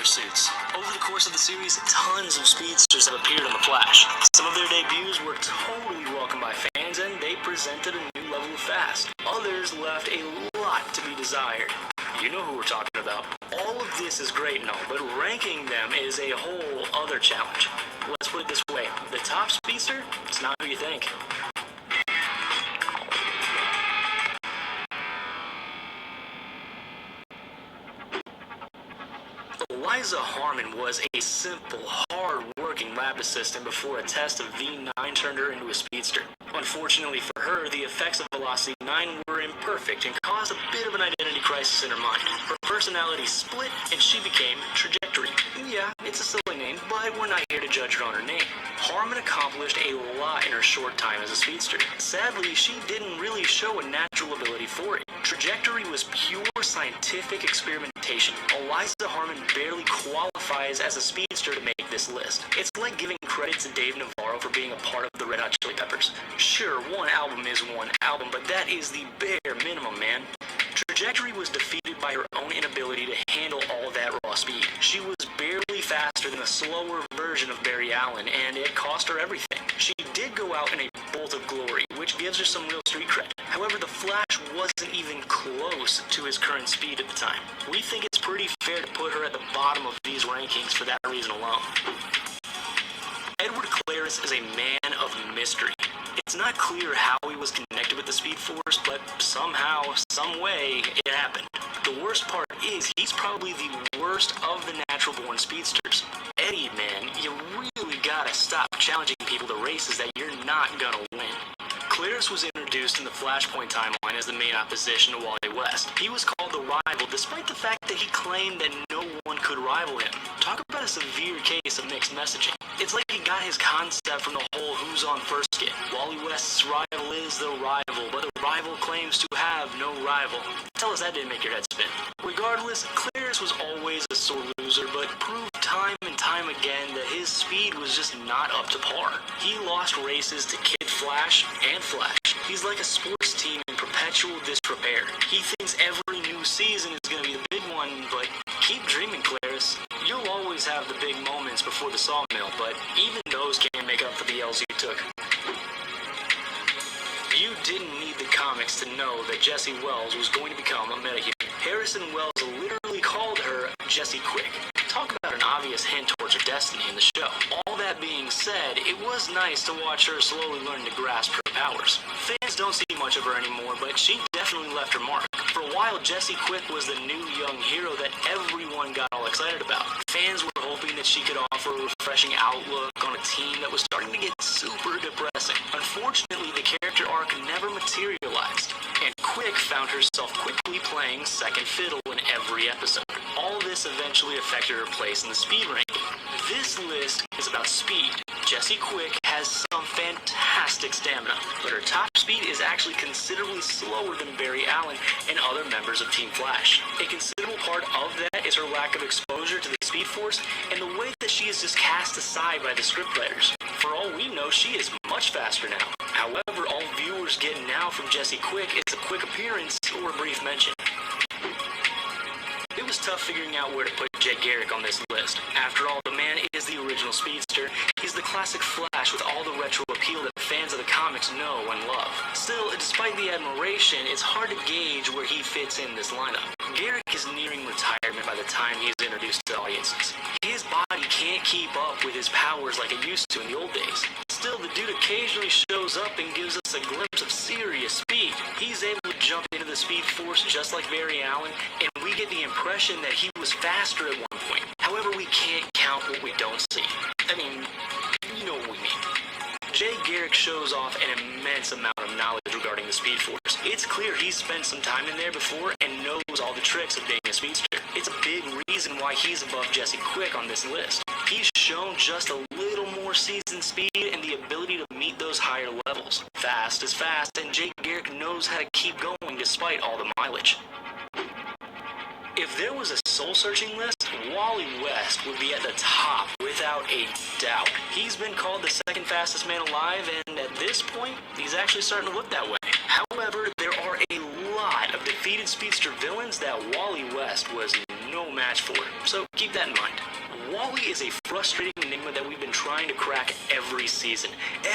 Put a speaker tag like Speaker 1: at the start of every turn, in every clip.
Speaker 1: pursuits. Over the course of the series, tons of speedsters have appeared on The Flash. Some of their debuts were totally welcomed by fans, and they presented a new level of fast. Others left a lot to be desired. You know who we're talking about. All of this is great and all, but ranking them is a whole other challenge. Let's put it this way. The top speedster, it's not who you think. Eliza Harmon was a simple, hard-working lab assistant before a test of V9 turned her into a speedster. Unfortunately for her, the effects of Velocity 9 were imperfect and caused a bit of an identity crisis in her mind. Her personality split and she became Trajectory. Yeah, it's a silly name, but we're not here to judge her on her name. Harmon accomplished a lot in her short time as a speedster. Sadly, she didn't really show a natural ability for it. Trajectory was pure scientific experimentation. Eliza Harmon barely qualifies as a speedster to make this list. It's like giving credit to Dave Navarro for being a part of the Red Hot Chili Peppers. Sure, one album is one album, but that is the bare minimum, man. Trajectory was defeated by her own inability to handle all that raw speed. She was barely faster than a slower version of Barry Allen, and it cost her everything. She did go out in a bolt of glory, which gives her some real street cred. However, the Flash wasn't even close to his current speed at the time. We think it's pretty fair to put her at the bottom of these rankings for that reason alone. Edward Claris is a man of mystery. It's not clear how he was connected with the Speed Force, but somehow, some way, it happened. The worst part is he's probably the worst of the natural-born speedsters. Eddie, man, you really gotta stop challenging people to races that you're not gonna win. Claris was introduced in the Flashpoint timeline as the main opposition to Wally West. He was called the rival despite the fact that he claimed that no one could rival him. Talk about a severe case of mixed messaging. It's like he got his concept from the whole Who's On First skit. Wally West's rival is the rival, but the rival claims to have no rival. Tell us that didn't make your head spin. Regardless, Claris was always a sore loser, but proved time and time again that his speed was just not up to par. He lost races to Kid Flash and Flash. He's like a sports team in perpetual disrepair. He thinks every new season is going to be the big one, but keep dreaming, Claris. You'll always have the big moments before the sawmill, but even those can't make up for the L's you took. You didn't need the comics to know that Jessie Wells was going to become a metahuman. Harrison Wells literally called her Jessie Quick. Talk about an obvious hint towards her destiny in the show. All that being said, it was nice to watch her slowly learn to grasp her powers. Fans don't see much of her anymore, but she definitely left her mark. For a while, Jessie Quick was the new young hero that everyone got all excited about. Fans were hoping that she could offer a refreshing outlook on a team that was starting to get super depressing. Unfortunately, the character arc never materialized, and Quick found herself quickly playing second fiddle in every episode. All this eventually affected her place in the speed ranking. This list is about speed. Jessie Quick has some fantastic stamina, but her top speed is actually considerably slower than Barry Allen and other members of Team Flash. A considerable part of that is her lack of exposure to the Speed Force and the way that she is just cast aside by the scriptwriters. For all we know, she is much faster now. However, all viewers get now from Jessie Quick is a quick appearance or a brief mention. It was tough figuring out where to put Jay Garrick on this list. After all, the man is the original speedster. He's the classic Flash with all the retro appeal that fans of the comics know and love. Still, despite the admiration, it's hard to gauge where he fits in this lineup. Garrick is nearing retirement by the time he is introduced to audiences. His body can't keep up with his powers like it used to in the old days. Still, the dude occasionally shows up and gives us a glimpse of serious speed. He's able to jump into the Speed Force just like Barry Allen, and we get the impression that he was faster at one point. However, we can't count what we don't see. I mean, you know what we mean. Jay Garrick shows off an immense amount of knowledge regarding the Speed Force. It's clear he's spent some time in there before and knows all the tricks of being a speedster. It's a big reason why he's above Jessie Quick on this list. He's shown just a little more seasoned speed and the ability to meet those higher levels. Fast is fast, and Jay Garrick knows how to keep going despite all the mileage. If there was a soul-searching list, Wally West would be at the top without a doubt. He's been called the second fastest man alive, and at this point, he's actually starting to look that way. However, there are a lot of defeated speedster villains that Wally West was no match for, so keep that in mind. Wally is a frustrating enigma that we've been trying to crack every season.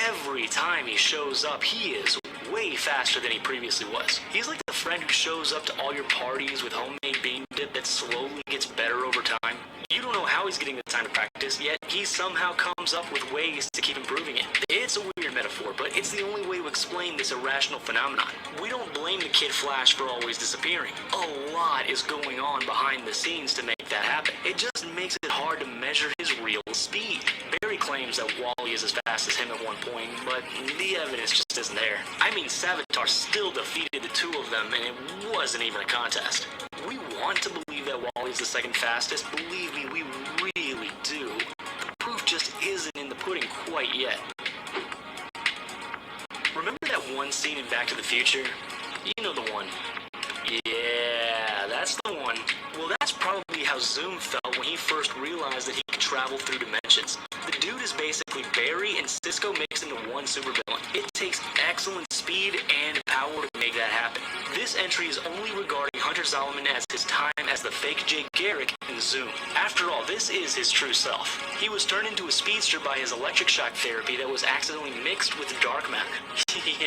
Speaker 1: Every time he shows up, he is way faster than he previously was. He's like the friend who shows up to all your parties with homemade bean dip that slowly gets better over time. You don't know how he's getting the time to practice, yet he somehow comes up with ways to keep improving it. It's a weird metaphor, but it's the only way to explain this irrational phenomenon. We don't blame the Kid Flash for always disappearing. A lot is going on behind the scenes to make that happen. It just makes it hard to measure his real speed. Barry claims that Wally is as fast as him at one point, but the evidence just isn't there. I mean, Savitar still defeated the two of them, and it wasn't even a contest. We want to believe that Wally's the second fastest. Believe me, we really do. The proof just isn't in the pudding quite yet. Remember that one scene in Back to the Future? You know the one. Yeah, that's the one. Well, that's probably how Zoom felt when he first realized that he could travel through dimensions. The dude is basically Barry and Cisco mixed into one supervillain. It takes excellent speed and power to make that happen. This entry is only regarding Hunter Zolomon as his time as the fake Jay Garrick in Zoom. After all, this is his true self. He was turned into a speedster by his electric shock therapy that was accidentally mixed with dark matter.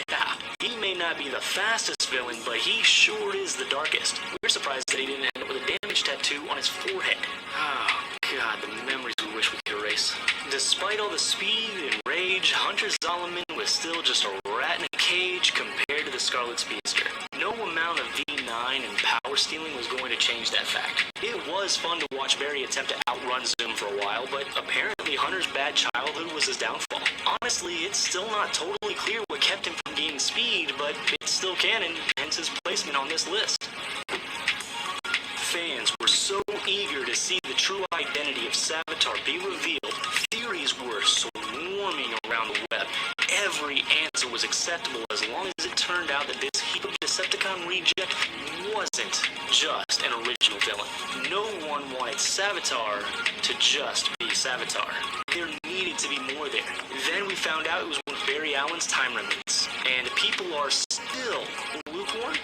Speaker 1: Yeah, he may not be the fastest villain, but he sure is the darkest. We're surprised that he didn't end up with a damage tattoo on his forehead. Oh, God, the memories we wish we could erase. Despite all the speed and rage, Hunter Zolomon was still just a rat in a cage compared to the Scarlet Speedster. No amount of V9 and power stealing was going to change that fact. It was fun to watch Barry attempt to outrun Zoom for a while, but apparently Hunter's bad childhood was his downfall. Honestly, it's still not totally clear what kept him from gaining speed, but it's still canon, hence his placement on this list. Fans were so eager to see the true identity of Savitar be revealed, theories were swarming around the web. Every answer was acceptable as long as it turned out that this heap of Decepticon reject wasn't just an original villain. No one wanted Savitar to just be Savitar. There needed to be more there. Then we found out it was one of Barry Allen's time remnants, and people are still lukewarm?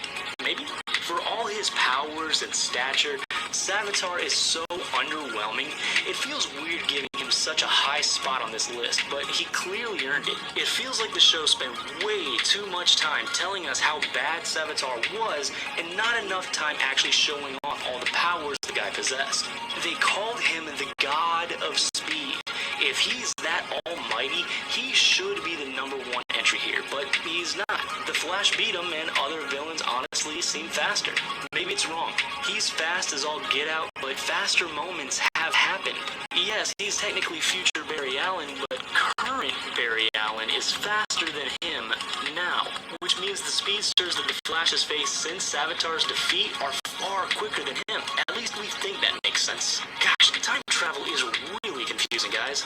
Speaker 1: Maybe? For all his powers and stature, Savitar is so underwhelming, it feels weird giving him such a high spot on this list, but he clearly earned it. It feels like the show spent way too much time telling us how bad Savitar was, and not enough time actually showing off all the powers the guy possessed. They called him the God of Speed. If he's that almighty, he should be the number one entry here, but he's not. The Flash beat him, and other villains honestly seem faster. Maybe it's wrong. He's fast as all get out, but faster moments have happened. Yes, he's technically future Barry Allen, but current Barry Allen is faster than him now, which means the speedsters that the Flash has faced since Savitar's defeat are far quicker than him. At least we think that makes sense. Gosh, time travel is really confusing, guys.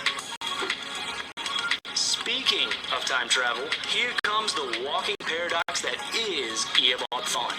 Speaker 1: Speaking of time travel, here comes the walking paradox that is Eobard Thawne.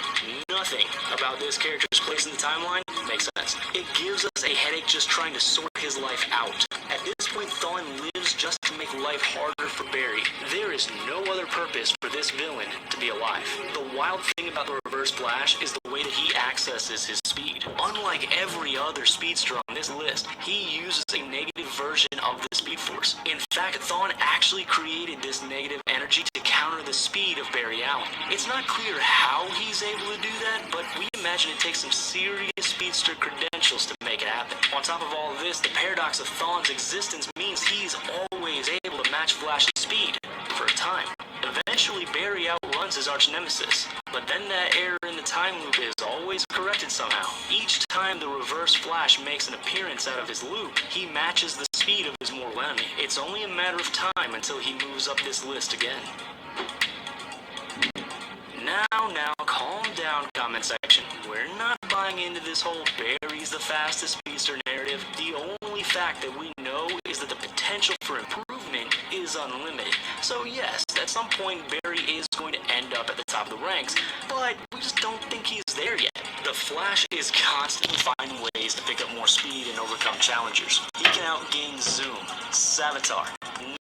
Speaker 1: Nothing about this character's place in the timeline makes sense. It gives us a headache just trying to sort his life out. At this point, Thawne lives just to make life harder for Barry. There is no other purpose for this villain to be alive. The wild thing about the Reverse Flash is the way that he accesses his speed. Unlike every other speedster on this list, he uses a negative version of the Speed Force. In fact, Thawne actually created this negative energy to counter the speed of Barry Allen. It's not clear how he's able to do that, but we imagine it takes some serious speedster credentials to make it happen. On top of all of this, the paradox of Thawne's existence means he's always able to match Flash's speed for a time. Eventually, Barry outruns his arch nemesis, but then that error in the time loop is always corrected somehow. Each time the Reverse Flash makes an appearance out of his loop, he matches the speed of his mortal enemy. It's only a matter of time until he moves up this list again. Now, calm down, comment section. We're not buying into this whole Barry's the fastest speedster narrative. The only fact that we know is that the potential for improvement is unlimited. So yes, at some point Barry is going to end up at the top of the ranks, but we just don't think he's there yet. The Flash is constantly finding ways to pick up more speed and overcome challengers. He can outgain Zoom, Savitar,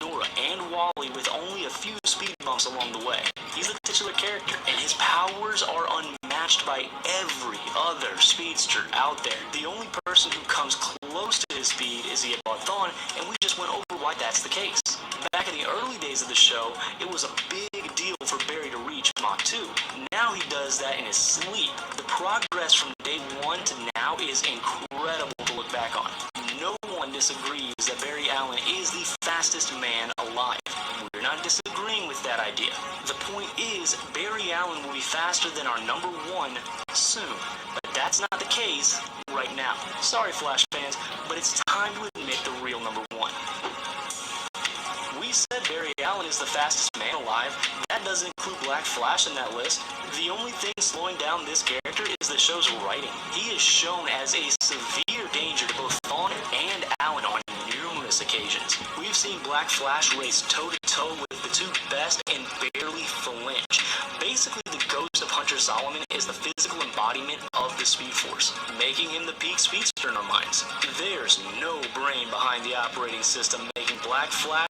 Speaker 1: Nora, and Wally with only a few speed bumps along the way. He's the titular character, and his powers are unmatched matched by every other speedster out there. The only person who comes close to his speed is the Thon, and we just went over why that's the case. Back in the early days of the show, it was a big deal for Barry to reach Mach 2. Now he does that in his sleep. The progress from day 1 to now is incredible to look back on. No one disagrees that Barry Allen is the fastest man alive. We're not disagreeing with that idea. The point is, Barry Allen will be faster than our number 1 soon. But that's not the case right now. Sorry, Flash fans, but it's time to admit the real number 1. We said Barry Allen is the fastest man alive. That doesn't include Black Flash in that list. The only thing slowing down this character is the show's writing. He is shown as a severe danger to both Thawne and Allen on numerous occasions. We've seen Black Flash race toe-to-toe with the two best and barely flinch. Basically, the ghost of Hunter Solomon is the physical embodiment of the Speed Force, making him the peak speedster in our minds. There's no brain behind the operating system, making Black Flash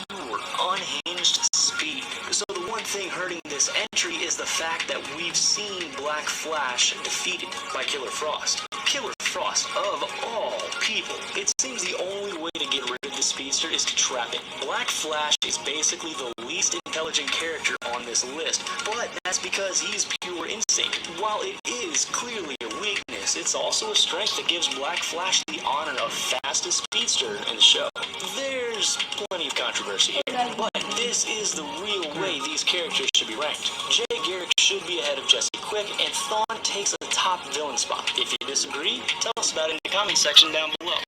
Speaker 1: pure, unhinged speed. So the one thing hurting this entry is the fact that we've seen Black Flash defeated by Killer Frost. Killer Frost, of all people. It seems the only way to get rid of the speedster is to trap it. Black Flash is basically the least intelligent character on this list, but that's because he's pure instinct. While it is clearly a weakness, it's also a strength that gives Black Flash the honor of fastest speedster in the show. There's plenty of controversy here, but this is the real way these characters should be ranked. Jay Garrick should be ahead of Jesse Quick, and Thawne takes a top villain spot. If you disagree, tell us about it in the comment section down below.